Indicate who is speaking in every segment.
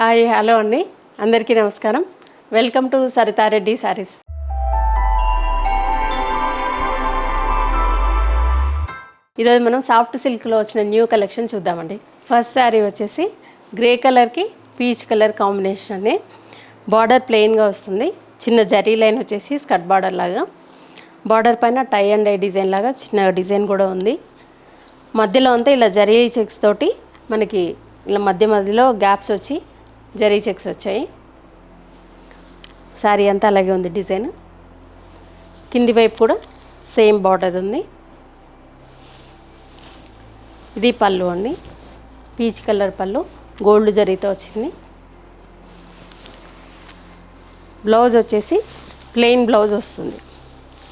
Speaker 1: Hi hello అండి, అందరికీ నమస్కారం. Welcome to Saritha Reddy saris. ఈరోజు మనం సాఫ్ట్ సిల్క్లో వచ్చిన న్యూ కలెక్షన్ చూద్దామండి. ఫస్ట్ శారీ వచ్చేసి గ్రే కలర్కి పీచ్ కలర్ కాంబినేషన్ అండి. బార్డర్ ప్లెయిన్గా వస్తుంది. చిన్న జరీ లైన్ వచ్చేసి స్కర్ట్ బార్డర్ లాగా, బార్డర్ పైన టై అండ్ డై డిజైన్ లాగా చిన్న డిజైన్ కూడా ఉంది. మధ్యలో అంతా ఇలా జరీ చెక్స్ తోటి మనకి ఇలా మధ్యలో గ్యాప్స్ వచ్చి జరీ చెక్స్ వచ్చాయి. శారీ అంతా అలాగే ఉంది డిజైన్. కింది వైపు కూడా సేమ్ బార్డర్ ఉంది. ఇది పళ్ళు అండి, పీచ్ కలర్ పళ్ళు, గోల్డ్ జరీతో వచ్చింది. బ్లౌజ్ వచ్చేసి ప్లెయిన్ బ్లౌజ్ వస్తుంది.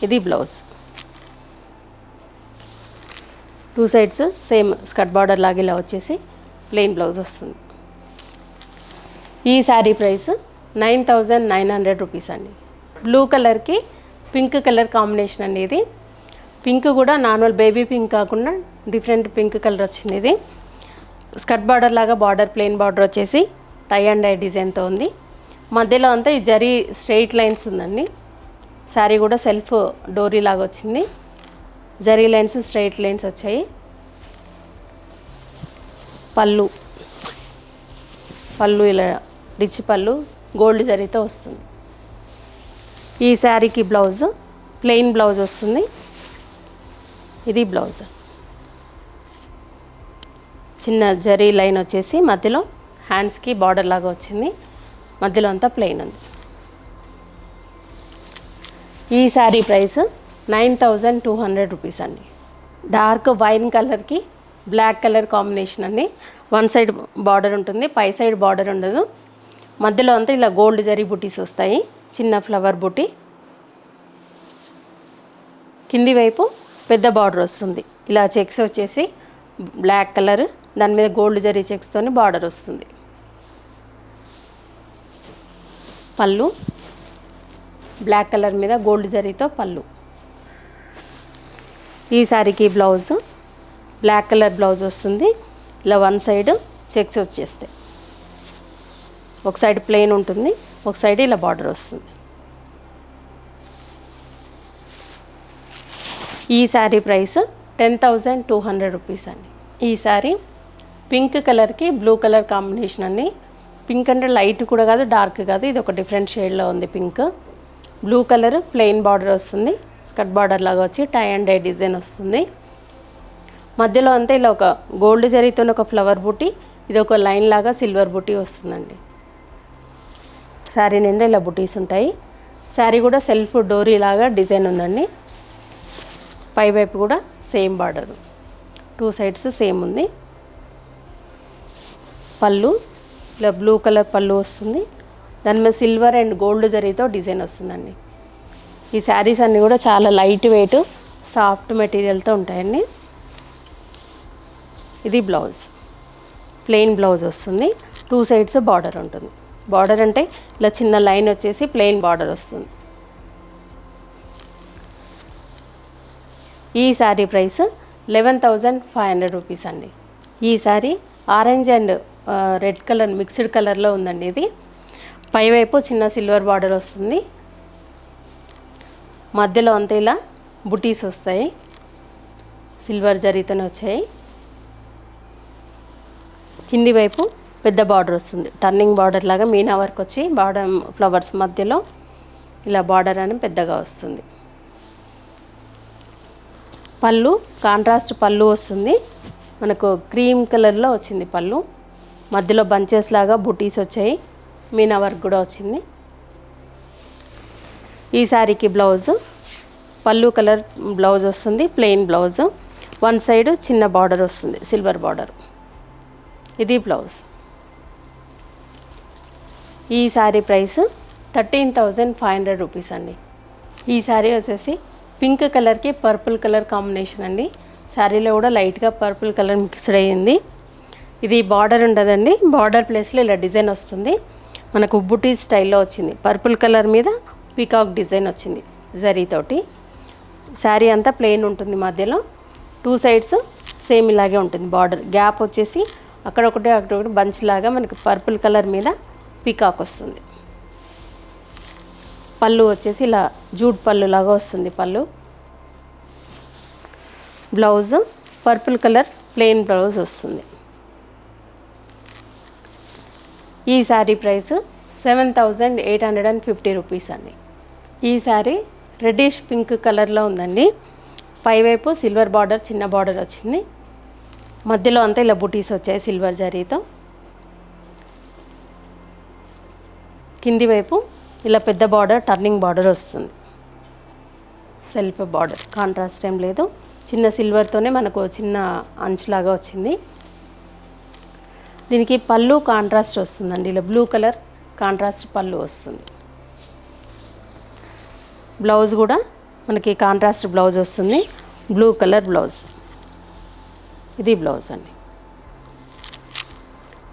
Speaker 1: ఇది blouse. Two sides same skirt border లాగా ఇలా వచ్చేసి ప్లెయిన్ బ్లౌజ్ వస్తుంది. ఈ శారీ ప్రైస్ 9,900 రూపీస్ అండి. బ్లూ కలర్కి పింక్ కలర్ కాంబినేషన్ అండి. ఇది పింక్ కూడా నార్మల్ బేబీ పింక్ కాకుండా డిఫరెంట్ పింక్ కలర్ వచ్చింది. ఇది స్కర్ట్ బార్డర్ లాగా బార్డర్ ప్లెయిన్ బార్డర్ వచ్చేసి టై అండ్ డై డిజైన్తో ఉంది. మధ్యలో అంతా ఈ జరీ స్ట్రెయిట్ లైన్స్ ఉందండి. శారీ కూడా సెల్ఫ్ డోరీ లాగా వచ్చింది. జరీ లైన్స్ స్ట్రెయిట్ లైన్స్ వచ్చాయి. పళ్ళు ఇలా రిచ్ పళ్ళు గోల్డ్ జరీతో వస్తుంది. ఈ శారీకి బ్లౌజ్ ప్లెయిన్ బ్లౌజ్ వస్తుంది. ఇది బ్లౌజ్. చిన్న జరీ లైన్ వచ్చేసి మధ్యలో హ్యాండ్స్కి బార్డర్ లాగా వచ్చింది. మధ్యలో అంతా ప్లెయిన్ ఉంది. ఈ శారీ ప్రైస్ 9,200 రూపీస్ అండి. డార్క్ వైన్ కలర్కి బ్లాక్ కలర్ కాంబినేషన్ అండి. వన్ సైడ్ బార్డర్ ఉంటుంది, పై సైడ్ బార్డర్ ఉండదు. మధ్యలో అంతా ఇలా గోల్డ్ జరీ బుటీస్ వస్తాయి, చిన్న ఫ్లవర్ బుటీ. కింది వైపు పెద్ద బార్డర్ వస్తుంది. ఇలా చెక్స్ వచ్చేసి బ్లాక్ కలర్, దాని మీద గోల్డ్ జరీ చెక్స్తోని బార్డర్ వస్తుంది. పళ్ళు బ్లాక్ కలర్ మీద గోల్డ్ జరీతో పళ్ళు. ఈ శారీకి బ్లౌజ్ బ్లాక్ కలర్ బ్లౌజ్ వస్తుంది. ఇలా వన్ సైడ్ చెక్స్ వచ్చేస్తాయి. ఒక సైడ్ ప్లెయిన్ ఉంటుంది, ఒక సైడ్ ఇలా బార్డర్ వస్తుంది. ఈ శారీ ప్రైస్ 10,200 రూపీస్ అండి. ఈ శారీ పింక్ కలర్కి బ్లూ కలర్ కాంబినేషన్ అండి. పింక్ అంటే లైట్ కూడా కాదు, డార్క్ కాదు, ఇది ఒక డిఫరెంట్ షేడ్లో ఉంది pink. Blue colour plain border వస్తుంది, స్కర్ట్ బార్డర్ లాగా వచ్చి టై అండ్ డై డిజైన్ వస్తుంది. మధ్యలో అంతా ఇలా ఒక గోల్డ్ జరీతో ఒక ఫ్లవర్ బుటీ, ఇది ఒక లైన్ లాగా సిల్వర్ బుటీ వస్తుందండి. శారీ నిండా ఇలా బుటీస్ ఉంటాయి. శారీ కూడా సెల్ఫ్ డోరీ లాగా డిజైన్ ఉందండి. పై వైపు కూడా same border, two sides same ఉంది. పళ్ళు ఇలా బ్లూ కలర్ పళ్ళు వస్తుంది. దాని మీద సిల్వర్ అండ్ గోల్డ్ జరీతో డిజైన్ వస్తుందండి. ఈ శారీస్ అన్నీ కూడా చాలా లైట్ వెయిట్ సాఫ్ట్ మెటీరియల్తో ఉంటాయండి. ఇది బ్లౌజ్, ప్లెయిన్ బ్లౌజ్ వస్తుంది. టూ సైడ్స్ బార్డర్ ఉంటుంది. బార్డర్ అంటే ఇలా చిన్న లైన్ వచ్చేసి ప్లెయిన్ బార్డర్ వస్తుంది. ఈ శారీ ప్రైస్ 11,500 రూపీస్ అండి. ఈ sari orange and red colour mixed కలర్లో ఉందండి. ఇది పైవైపు చిన్న సిల్వర్ బార్డర్ వస్తుంది. మధ్యలో అంతా ఇలా బుటీస్ వస్తాయి, సిల్వర్ జరీతోనే వచ్చాయి. కింది వైపు పెద్ద బార్డర్ వస్తుంది, టర్నింగ్ బార్డర్ లాగా మీనా వర్క్ వచ్చి బార్డర్ ఫ్లవర్స్ మధ్యలో ఇలా బార్డర్ అని పెద్దగా వస్తుంది. పళ్ళు కాంట్రాస్ట్ పళ్ళు వస్తుంది. మనకు క్రీమ్ కలర్లో వచ్చింది పళ్ళు. మధ్యలో బంచెస్ లాగా బుటీస్ వచ్చాయి, మీనా వర్క్ కూడా వచ్చింది. ఈ శారీకి బ్లౌజ్ పళ్ళు కలర్ బ్లౌజ్ వస్తుంది, ప్లెయిన్ బ్లౌజ్. వన్ సైడ్ చిన్న బార్డర్ వస్తుంది, సిల్వర్ బార్డర్. ఇది బ్లౌజ్. ఈ శారీ ప్రైస్ 13,500 రూపీస్ అండి. ఈ శారీ వచ్చేసి పింక్ కలర్కి పర్పుల్ కలర్ కాంబినేషన్ అండి. శారీలో కూడా లైట్గా పర్పుల్ కలర్ మిక్స్డ్ అయ్యింది. ఇది బార్డర్ ఉండదండి, బార్డర్ ప్లేస్లో ఇలా డిజైన్ వస్తుంది. మనకు బుటీ స్టైల్లో వచ్చింది. పర్పుల్ కలర్ మీద పీకాక్ డిజైన్ వచ్చింది జరీతోటి. శారీ అంతా ప్లెయిన్ ఉంటుంది. మధ్యలో టూ సైడ్స్ సేమ్ ఇలాగే ఉంటుంది. బార్డర్ గ్యాప్ వచ్చేసి అక్కడొకటి బంచ్ లాగా మనకి పర్పుల్ కలర్ మీద పీకాక్ వస్తుంది. పళ్ళు వచ్చేసి ఇలా జూట్ పళ్ళు లాగా వస్తుంది పళ్ళు. Blouse purple colour plain blouse వస్తుంది. ఈ శారీ ప్రైస్ 7,850 రూపీస్ అండి. ఈ శారీ రెడ్డిష్ పింక్ కలర్లో ఉందండి. పైవైపు సిల్వర్ బార్డర్, చిన్న బార్డర్ వచ్చింది. మధ్యలో అంతా ఇలా బుటీస్ వచ్చాయి సిల్వర్ జరీతో. కింది వైపు ఇలా పెద్ద బార్డర్, టర్నింగ్ బార్డర్ వస్తుంది. సెల్ఫ్ బార్డర్, కాంట్రాస్ట్ ఏం లేదు. చిన్న సిల్వర్తోనే మనకు చిన్న అంచులాగా వచ్చింది. దీనికి పళ్ళు కాంట్రాస్ట్ వస్తుందండి. ఇలా బ్లూ కలర్ కాంట్రాస్ట్ పళ్ళు వస్తుంది. బ్లౌజ్ కూడా మనకి కాంట్రాస్ట్ బ్లౌజ్ వస్తుంది. Blue colour blouse. ఇది బ్లౌజ్ అండి.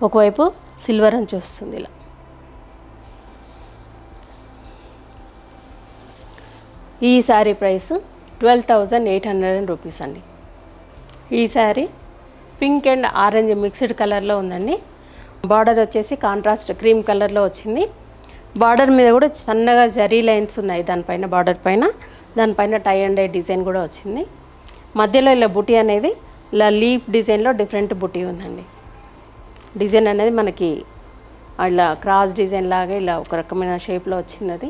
Speaker 1: ఒకవైపు సిల్వర్ అంచు వస్తుంది ఇలా. ఈ శారీ ప్రైస్ 12,800 రూపీస్ అండి. ఈ sari pink and orange mixed కలర్లో ఉందండి. బార్డర్ వచ్చేసి కాంట్రాస్ట్ క్రీమ్ కలర్లో వచ్చింది. బార్డర్ మీద కూడా సన్నగా జరీ లైన్స్ ఉన్నాయి దానిపైన, బార్డర్ పైన. దానిపైన టై అండ్ డై డిజైన్ కూడా వచ్చింది. మధ్యలో ఇలా బుటీ అనేది ఇలా లీఫ్ డిజైన్లో డిఫరెంట్ బుటీ ఉందండి. డిజైన్ అనేది మనకి ఇలా క్రాస్ డిజైన్ లాగా ఇలా ఒక రకమైన షేప్లో వచ్చింది. అది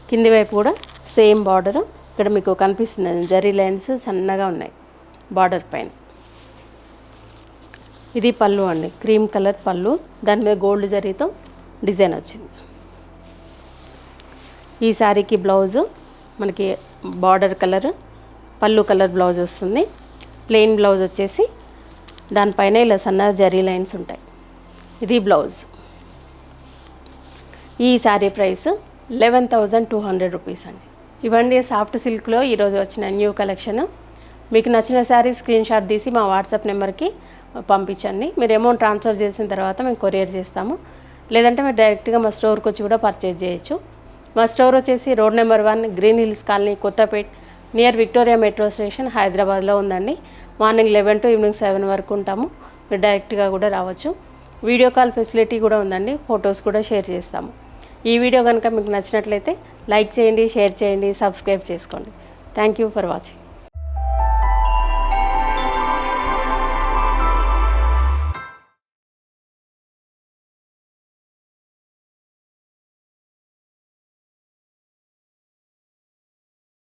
Speaker 1: కింది వైపు కూడా సేమ్ బార్డరు. ఇక్కడ మీకు కనిపిస్తుంది జరీ లైన్స్ సన్నగా ఉన్నాయి బార్డర్ పైన. ఇది పళ్ళు అండి, క్రీమ్ కలర్ పళ్ళు. దాని మీద గోల్డ్ జరీతో డిజైన్ వచ్చింది. ఈ శారీకి బ్లౌజు మనకి బార్డర్ కలర్, పళ్ళు కలర్ బ్లౌజ్ వస్తుంది. ప్లెయిన్ బ్లౌజ్ వచ్చేసి దానిపైన ఇలా సన్న జరీ లైన్స్ ఉంటాయి. ఇది బ్లౌజ్. ఈ శారీ ప్రైస్ 11,200 రూపీస్ అండి. ఇవన్నీ సాఫ్ట్ సిల్క్లో ఈరోజు వచ్చిన న్యూ కలెక్షన్. మీకు నచ్చిన శారీ స్క్రీన్ షాట్ తీసి మా వాట్సాప్ నెంబర్కి పంపించండి. మీరు అమౌంట్ ట్రాన్స్ఫర్ చేసిన తర్వాత మేము కొరియర్ చేస్తాము. లేదంటే మీరు డైరెక్ట్గా మా స్టోర్కి వచ్చి కూడా పర్చేజ్ చేయొచ్చు. మా స్టోర్ వచ్చేసి road number 1, green hills colony, Kothapet, near Victoria metro station, హైదరాబాద్లో ఉందండి. మార్నింగ్ 11 to ఈవినింగ్ 7 వరకు ఉంటాము. మీరు డైరెక్ట్గా కూడా రావచ్చు. వీడియో కాల్ ఫెసిలిటీ కూడా ఉందండి. ఫొటోస్ కూడా షేర్ చేస్తాము. ఈ వీడియో కనుక మీకు నచ్చినట్లయితే లైక్ చేయండి, షేర్ చేయండి, సబ్స్క్రైబ్ చేసుకోండి. Thank you for watching.